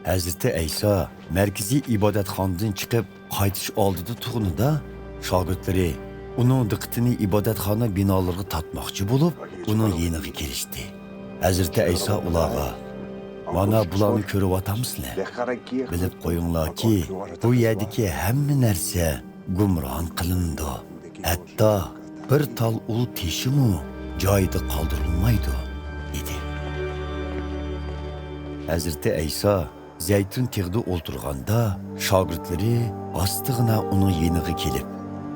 Hazreti İsa merkezi ibodatxonadan chiqib qaytish oldida turganida shogirdlari uning diqqatini ibodatxona binolariga tortmoqchi bo'lib, uning yeniga kelishdi. Hazreti İsa ularga: "Mana bularni ko'ryapsizlar? Bilib qo'yinglarki, bu yerdagi hamma narsa gumron qilindi. Hatto bir tal ul teshimi joyida qoldirilmaydi" dedi. Hazreti İsa Zaytun tig'ida o'ltirganda shogirdlari ostig'ina uning yeniga kelib,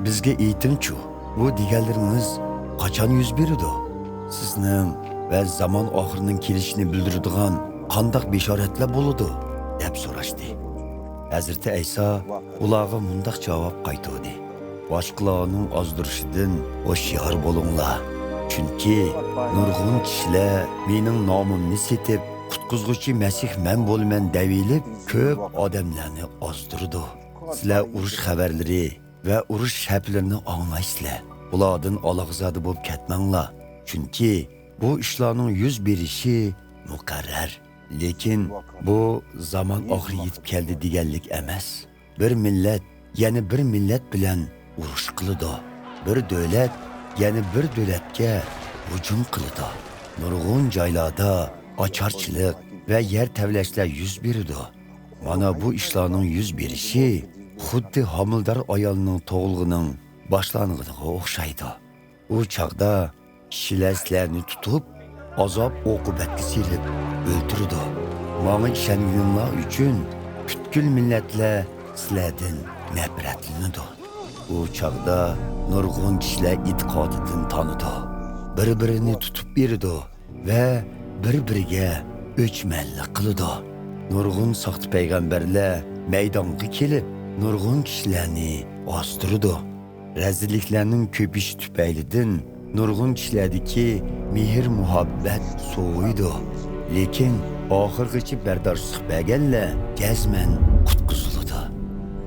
"Bizga ayting-chu, bu deganlaringiz qachon yuz beradi? Sizning va zamon oxirining kelishini bildiradigan qanday bishoratlar bo'ladi?" deb so'rashdi. Hazreti İsa ularga mundaq javob qaytardi: "Boshqalarning ozdirishidan hoshyor bo'linglar. Chunki nurg'un kishilar mening nomimni setib Qutquzguchi Masih men bo'lman devilib ko'p odamlarni ozdirdi. Sizlar urush xabarlari va urush shaplarini anglaysizlar. Bulardan olag'zodi bo'lib ketmanglar. Chunki bu ishlarning yuz berishi muqarrar. Lekin bu zamon oxiri yetib keldi deganlik emas. Bir millat yana bir millat bilan urush qiladi. Bir davlat yana bir davlatga hujum qiladi. Nurg'un joylarda ocharchilik va yer tavlashlar yuz berdi. Mana bu ishlarning yuz berishi xuddi homildor ayolning tug'ilg'ining boshlang'iga o'xshaydi. U chaqda kishilar sizlarni tutib, azob oqibatga selib o'ldirdi. Mana ishonganlar uchun butkul millatlar sizlardan nafratlanadi. U chaqda nurg'un kishilar e'tiqodidan tanidi, bir-birini tutib berdi va bir-biriga o'chmanlik qiladi. Nurg'un soxta payg'ambarlar maydonga kelib, nurg'un kishilarni ostirdi. Razilliklarning ko'pishi tufaylidan nurg'un kishilardagi mehr muhabbat so'ydi. Lekin oxirgacha bardoshlik berganlar jazman qutqizildi.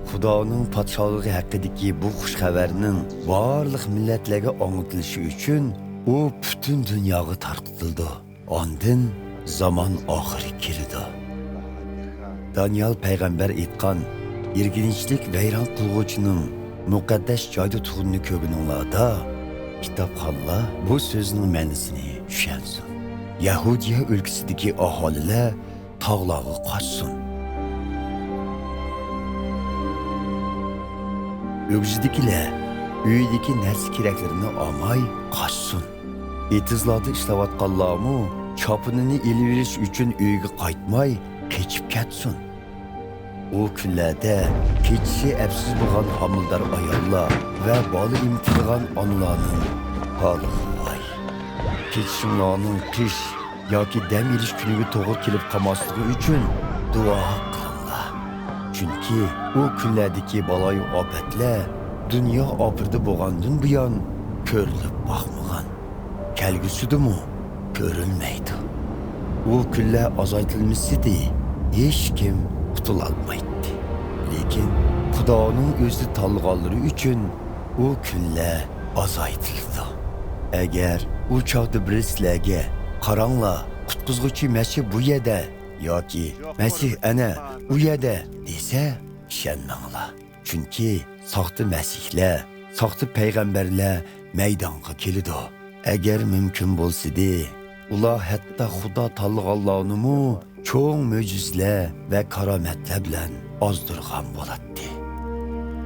Xudoning podshohligi haqidagi bu xush xabarning barliq millatlarga anglitilishi uchun u butun dunyoga tarqatildi. Ondan zaman oxiri keldi. Daniel payg'ambar aytgan, irginchlik vayron qilguvchining muqaddas joyda turganini ko'rganinglarda, kitobxonlar bu so'zning ma'nosini tushunsin. Yahudiya o'lkasidagi aholilar tog'larga qochsin. O'g'zidagilar uydagi narsa keraklarini olmay qochsin. Etizlarda ishlayotganlarmi chopinini elverish uchun uyga qaytmay kechib ketsin. U kunlarda kechishi afsus bo'lgan homildor ayollar va bola imtilgan onalarning holi voy. Kechishimlarning qish yoki dam olish kuniga to'g'ri kelib qolmasligi uchun duo qilinglar. Chunki u kunlardagi baloyi ofatlar dunyo oxirida bo'lgandan buyon ko'rilib boqmagan. Kelgusidimi ko'rilmaydi. U kunlar azaytilmasidi hech kim qutulolmaydi. Lekin Xudoning o'zi tanlaganlari uchun u kunlar azaytildi. Agar u chaqda birislarga qaranglar, qutqizguchi Masih bu yerda yoki Masih ana u yerda desa, ishonmanglar. Chunki soxta masihlar, soxta payg'ambarlar maydonga keladi. Agar mumkin bo'lsa-da, ular hatto Xudo tanlaganlarni cho'ng mo'jizlar va karomatlar bilan ozdirgan bo'ladi.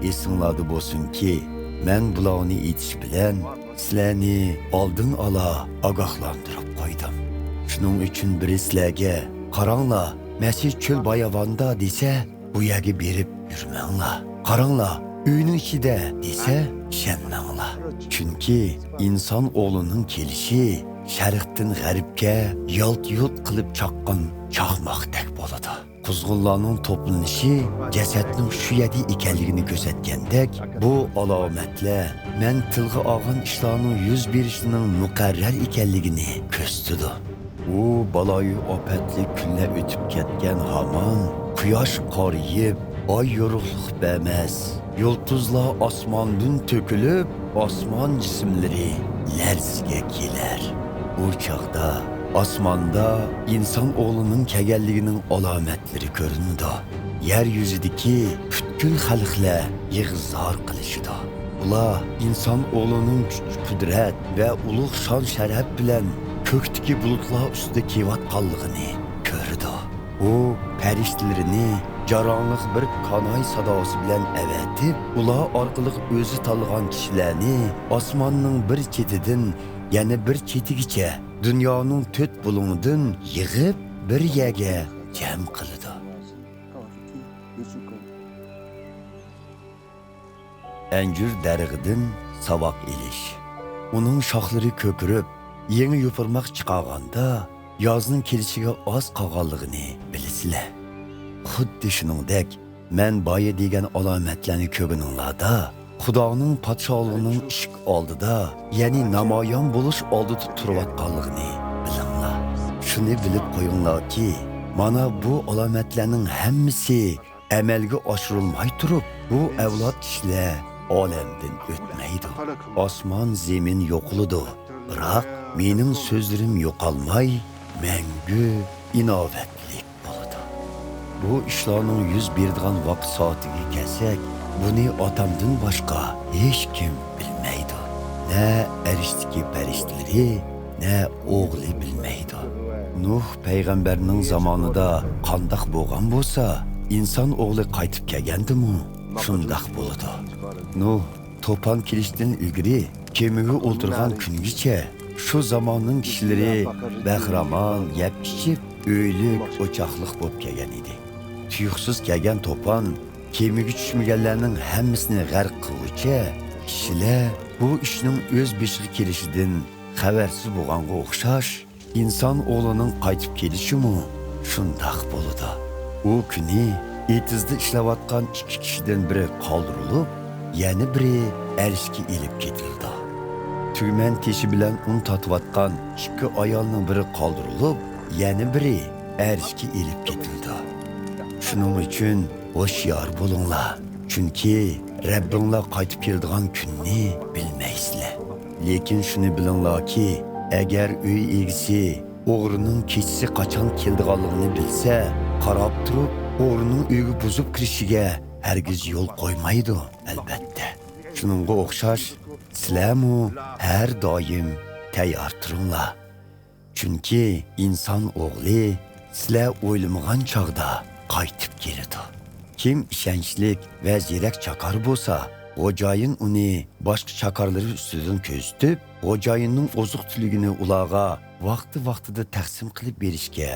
Esinglarda bo'lsinki, men bularni aytish bilan sizlarni oldin ola ogohlantirib qo'ydim. Shuning uchun birislarga qaranglar, Masih cho'l bayavonda desa, bu yerga berib yurmanglar. Qaranglar, uyning ichida desa, ishonmanglar. Chunki inson o'g'lining kelishi sharqdan g'arbga yolt-yo'lt qilib chaqqan chaqmoqdek bo'ladi. Quzg'unlarning to'planishi jasadning shu yerda ekanligini ko'rsatgandek, bu alomatlar men tilga olgan ishlarning yuz berishining muqarrar ekanligini ko'rsatdi. U baloyi ofatli kunlar o'tib ketgan hamon quyosh qoriyib, oy yorug'lik bermas, yulduzlar osmondan to'kilib, osmon jismlari larziga kelar. U chaqda Osmonda inson o'g'lining kelganligining alomatlari ko'rinadi. Yer yuzidagi butkul xalqlar yig'izor qilishidi. Ular inson o'g'lining kuch-qudrat va ulug' shon-sharaf bilan ko'kdagi bulutlar ustida kelayotganligini ko'rdi. U farishtalarni jaronliq bir qanoy sadosi bilan avatib, ular orqali o'zi tanlagan kishilarni osmonning bir chetidan yana bir chetigacha dunyoning to'rt bo'limidan yig'ib bir yerga jam qildi. Anjur darig'idan savoq elish. Uning shoxlari ko'pirib, yangi yupurmoq chiqarganda yozning kelishiga oz qolganligini bilasizlar. Xuddi shuningdek, men boya degan alomatlarni ko'rganinglarda, Xudoning podshohligining ishq oldida, ya'ni namoyon bo'lish oldida turayotganligini bilinglar. Shuni bilib qo'yinglarki, mana bu alomatlarning hammasi amalga oshirilmay turib, bu avlod kishilar olamdan o'tmaydi. Osmon, zemin yo'qoladi, biroq mening so'zlarim yo'qolmay, mangu inovatli bo'ladi. Bu ishlarning yuz beradigan vaqt soatiga kelsak, buni otamdan boshqa hech kim bilmaydi. Na arishtiki farishtalari, na o'g'li bilmaydi. Nuh payg'ambarning zamonida qandoq bo'lgan bo'lsa, inson o'g'li qaytib kelgandimi, shundoq bo'ladi. Nuh to'pon kelishdan ilgari kemaga o'tirgan kungacha shu zamonning kishilari bahramon, yeb-ichib, o'ylik, o'choqliq bo'lib kelgan edi. Tuyuqsiz kelgan to'pon kemaga tushmaganlarning hammasini g'arq qiluvchi kishilar bu ishning o'z beshiga kelishidan xabarsiz bo'lganga o'xshash, inson o'g'lining qaytib kelishimi shundoq bo'ladi. U kuni etizda ishlayotgan ikki kishidan biri qoldirilib, yana biri arshga elib ketildi. Tugman teshi bilan un tatiyotgan ikki ayolning biri qoldirilib, yana biri arshga elib ketildi. Shuning uchun hoşyar bo'linglar, chunki Rabbinglar qaytib keladigan kunni bilmaysizlar. Lekin shuni bilinglarki, agar uy egisi o'g'rining kechisi qachon keladiganligini bilsa, qarab turib, o'g'rining uyga buzib kirishiga hargiz yo'l qo'ymaydi, albatta. Shuningga o'xshash, sizlarmu har doim tayyor turinglar. Chunki inson o'g'li sizlar o'ylamagan chog'da qaytib keladi. Kim ishonchlik va ziyrak chaqar bo'lsa, xo'jayin uni boshqa chaqarlari ustidan ko'zitib, xo'jayinning oziq-tuligini ularga vaqti-vaqtida taqsim qilib berishga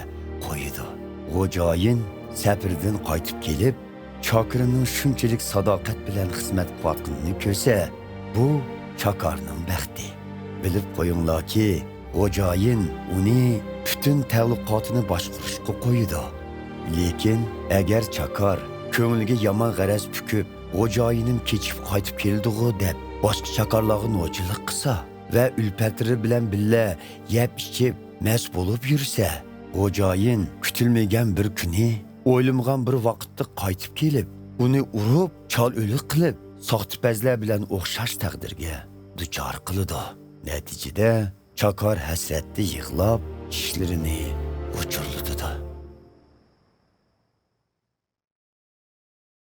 qo'yadi. Xo'jayin safardan qaytib kelib, chaqarining shunchalik sadoqat bilan xizmat qilayotganini ko'rsa, bu chaqarning baxti. Bilib qo'yinglarki, xo'jayin uni butun tavliqotini boshqarishga qo'yadi. Lekin agar chaqar ko'ngliga yomon g'araz pukib, xo'jayinim kechib qaytib keldi-ku deb boshqa chaqarlarga nochilik qilsa va ulpatlari bilan billa yeb-ichib mast bo'lib yursa, xo'jayin kutilmagan bir kuni, o'ylamgan bir vaqtda qaytib kelib, uni urib, chol o'lik qilib, soxtipazlar bilan o'xshash taqdirga duchor qiladi. Natijada chaqar hasratda yig'lab, tishlarini o'chirdi.